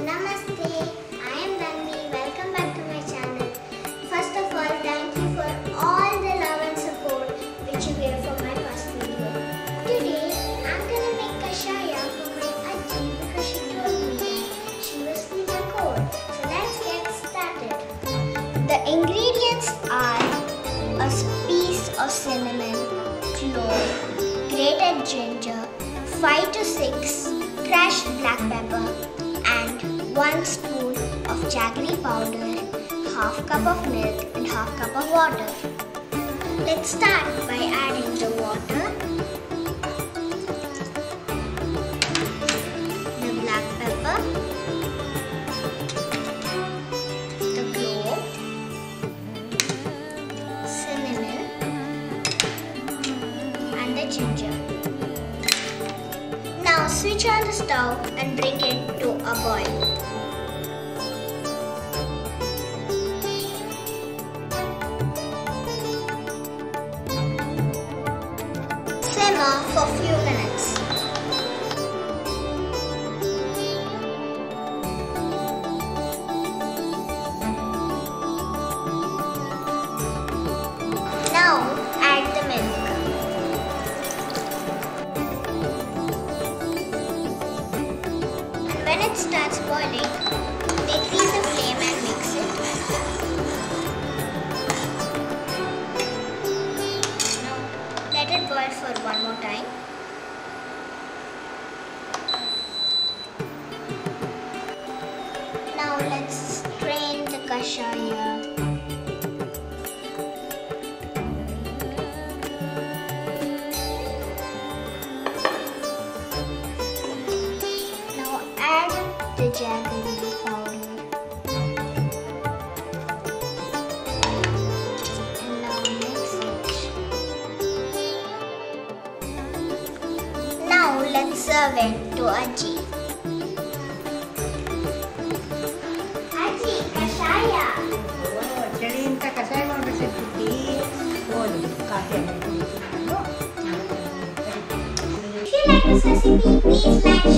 Namaste, I am Dhanvi. Welcome back to my channel. First of all, thank you for all the love and support which you gave for my first video. Today, I'm gonna make kashaya for my auntie because she told me that she was feeling cold. So let's get started. The ingredients are a piece of cinnamon, clove, grated ginger, 5 to 6 crushed black pepper, and 1 spoon of jaggery powder, half cup of milk and half cup of water. Let's start by adding the water, the black pepper, the clove, cinnamon and the ginger. Now switch on the stove and bring it to a boil. Simmer for few minutes. Now add the milk. When it starts boiling, decrease the flame and mix it. Now let it boil for one more time. Now let's strain the kashaya. The jaggery powder, and now mix it. Now let's serve it to Aji. Aji, kashaya. Jadi inta kasaya mau bersekuti, boleh kafe mau. If you like this recipe, please like,